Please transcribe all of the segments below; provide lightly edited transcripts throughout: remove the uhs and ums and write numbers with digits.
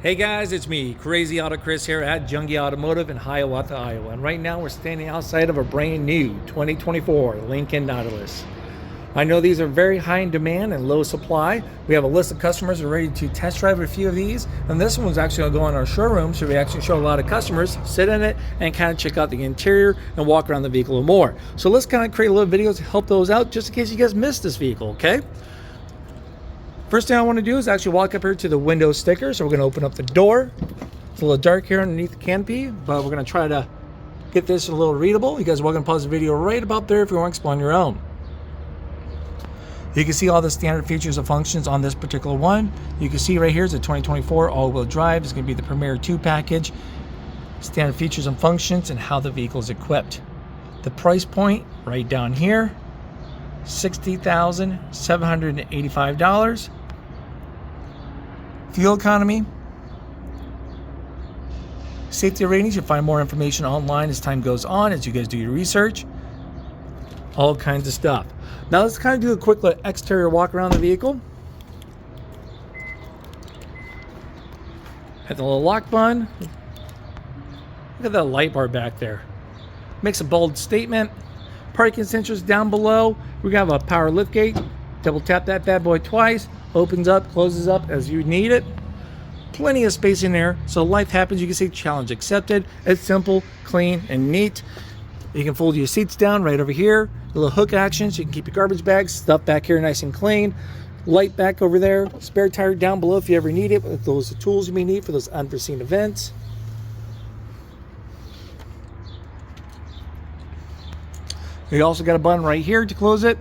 Hey guys, it's me, Crazy Auto Chris here at Junge Automotive in Hiawatha, Iowa. And right now we're standing outside of a brand new 2024 Lincoln Nautilus. I know these are very high in demand and low supply. We have a list of customers who are ready to test drive a few of these. And this one's actually going to go in our showroom, so we actually show a lot of customers, sit in it, and kind of check out the interior and walk around the vehicle a little more. So let's kind of create a little videos to help those out, just in case you guys missed this vehicle, okay? First thing I want to do is actually walk up here to the window sticker. So we're going to open up the door. It's a little dark here underneath the canopy, but we're going to try to get this a little readable. You guys are welcome to pause the video right about there if you want to explore on your own. You can see all the standard features and functions on this particular one. You can see right here is a 2024 all-wheel drive. It's going to be the Premier 2 package. Standard features and functions and how the vehicle is equipped. The price point right down here, $60,785. Fuel economy, safety ratings. You'll find more information online as time goes on, as you guys do your research. All kinds of stuff. Now let's kind of do a quick little exterior walk around the vehicle. Have the little lock button. Look at that light bar back there. Makes a bold statement. Parking sensors down below. We have a power lift gate. Double tap that bad boy twice. Opens up, closes up as you need it. Plenty of space in there. So life happens. You can see challenge accepted. It's simple, clean, and neat. You can fold your seats down right over here. A little hook action so you can keep your garbage bags, stuff back here nice and clean. Light back over there. Spare tire down below if you ever need it. With those tools you may need for those unforeseen events. You also got a button right here to close it.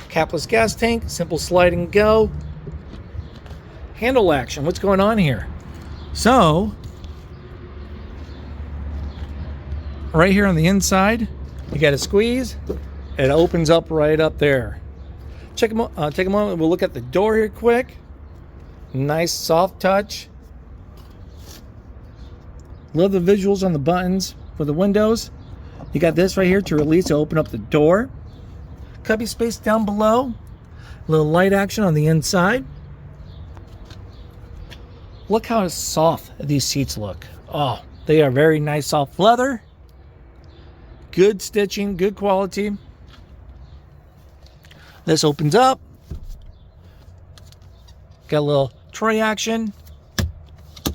Capless gas tank, simple slide and go. Handle action, what's going on here? So, right here on the inside, you got to squeeze. It opens up right up there. Take a moment, we'll look at the door here quick. Nice soft touch. Love the visuals on the buttons for the windows. You got this right here to release to open up the door. Cubby space down below. A little light action on the inside. Look how soft these seats look. Oh, they are very nice soft leather. Good stitching, good quality. This opens up. Got a little tray action.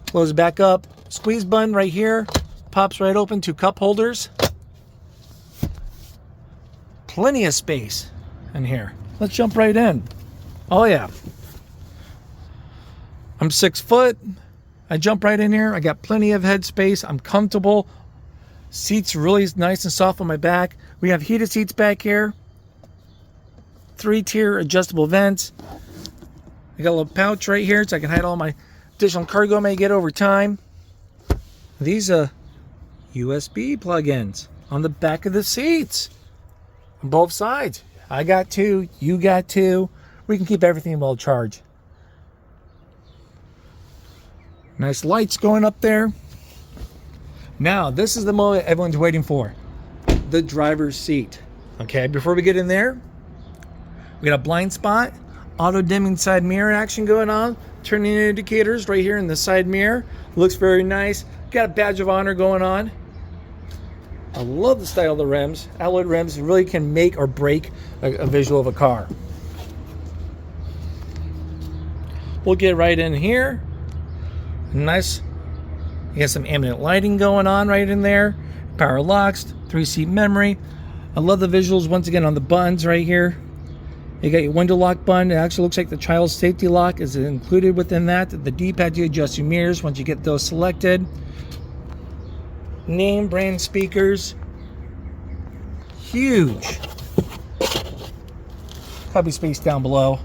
Close it back up. Squeeze button right here. Pops right open, 2 cup holders. Plenty of space in here. Let's jump right in. Oh yeah. I'm 6 foot. I jump right in here. I got plenty of head space. I'm comfortable. Seats really nice and soft on my back. We have heated seats back here. 3-tier adjustable vents. I got a little pouch right here so I can hide all my additional cargo I may get over time. These USB plug-ins on the back of the seats. On both sides. I got 2, you got 2. We can keep everything well charged. Nice lights going up there. Now, this is the moment everyone's waiting for. The driver's seat. Okay, before we get in there, we got a blind spot, auto dimming side mirror action going on, turning indicators right here in the side mirror. Looks very nice. Got a badge of honor going on. I love the style of the rims. Alloy rims really can make or break a visual of a car. We'll get right in here. Nice. You got some ambient lighting going on right in there. Power locks, 3-seat memory. I love the visuals once again on the buttons right here. You got your window lock button. It actually looks like the child safety lock is included within that. The D-pad to adjust your mirrors once you get those selected. Name brand speakers. Huge. Cubby space down below.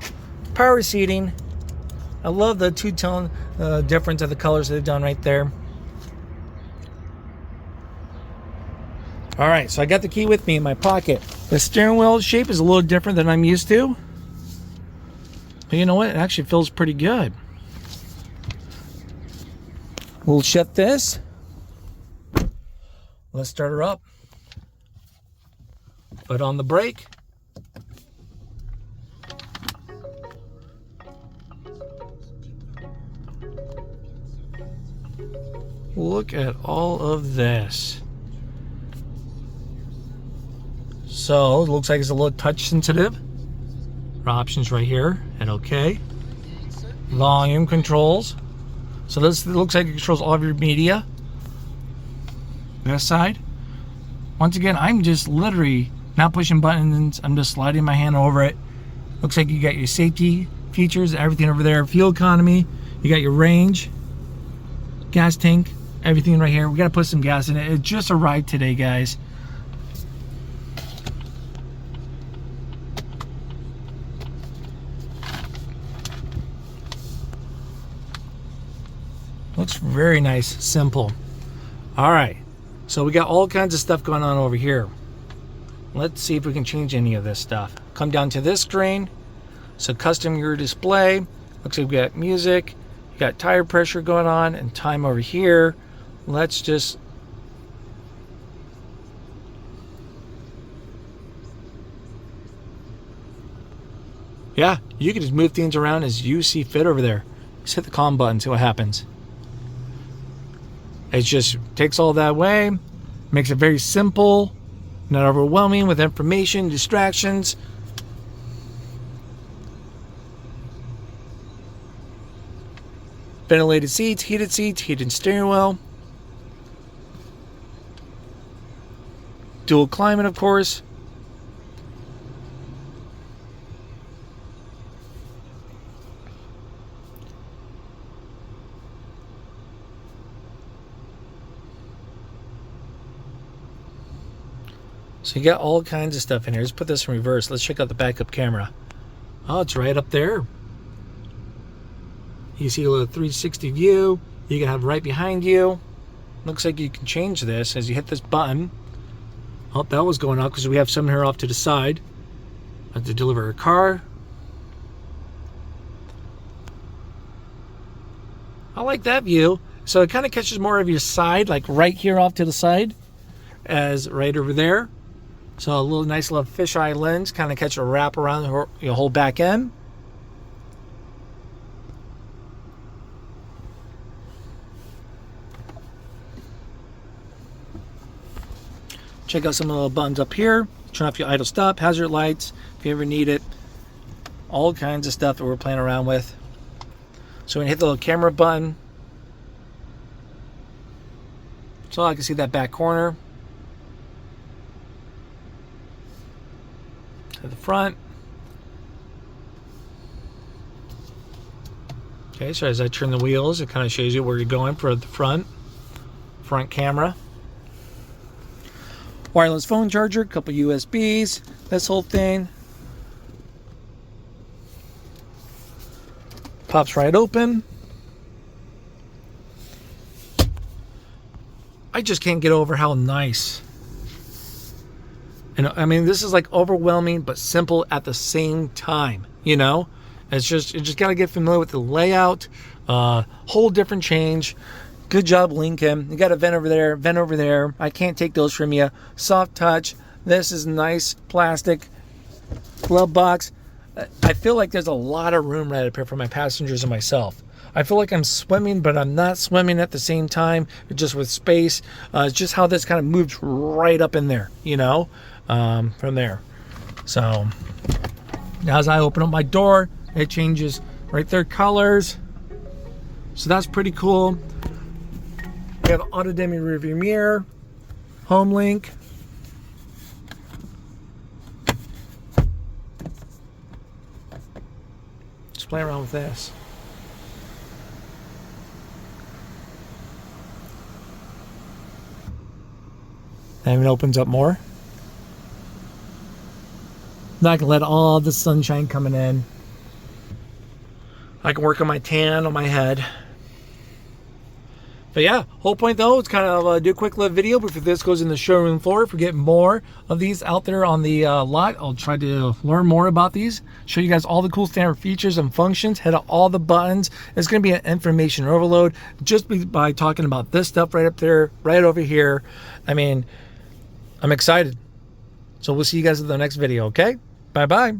Power seating. I love the 2-tone difference of the colors they've done right there. All right, so I got the key with me in my pocket. The steering wheel shape is a little different than I'm used to. But you know what? It actually feels pretty good. We'll shut this. Let's start her up. But on the brake, look at all of this. So it looks like it's a little touch sensitive. Options right here, and okay. Volume controls. So this looks like it controls all of your media. This side. Once again, I'm just literally not pushing buttons. I'm just sliding my hand over it. Looks like you got your safety features, everything over there. Fuel economy. You got your range, gas tank, everything right here. We got to put some gas in it. It just arrived today, guys. Looks very nice, simple. All right, so we got all kinds of stuff going on over here. Let's see if we can change any of this stuff. Come down to this screen. So custom your display. Looks like we got music. You got tire pressure going on and time over here. Let's just yeah, you can just move things around as you see fit over there. Just hit the calm button, see what happens. It just takes all that away, makes it very simple, not overwhelming with information, distractions. Ventilated seats, heated steering wheel. Dual climate, of course. So you got all kinds of stuff in here. Let's put this in reverse. Let's check out the backup camera. Oh, it's right up there. You see a little 360 view. You can have right behind you. Looks like you can change this as you hit this button. Oh, that was going up because we have someone here off to the side. Have to deliver a car. I like that view. So it kind of catches more of your side, like right here off to the side, as right over there. So a little nice little fisheye lens, kind of catch a wrap around your whole back end. Check out some of the buttons up here. Turn off your idle stop, hazard lights, if you ever need it. All kinds of stuff that we're playing around with. So when you hit the little camera button, so I can see that back corner. To the front. Okay, so as I turn the wheels, it kind of shows you where you're going for the front camera. Wireless phone charger, couple USBs, this whole thing. Pops right open. I just can't get over how nice. And I mean, this is like overwhelming but simple at the same time, you know? You just got to get familiar with the layout, whole different change. Good job, Lincoln. You got a vent over there, vent over there. I can't take those from you. Soft touch. This is nice plastic glove box. I feel like there's a lot of room right up here for my passengers and myself. I feel like I'm swimming, but I'm not swimming at the same time, just with space. It's just how this kind of moves right up in there, you know, from there. So now as I open up my door, it changes right there, colors. So that's pretty cool. We have auto dimming rearview mirror, home link. Let's play around with this. And it opens up more. Now I can let all the sunshine coming in. I can work on my tan on my head. But yeah, whole point though, it's kind of do a quick little video before this goes in the showroom floor. If we get more of these out there on the lot, I'll try to learn more about these, show you guys all the cool standard features and functions, hit all the buttons. It's going to be an information overload just by talking about this stuff right up there, right over here. I mean, I'm excited. So we'll see you guys in the next video, okay? Bye-bye.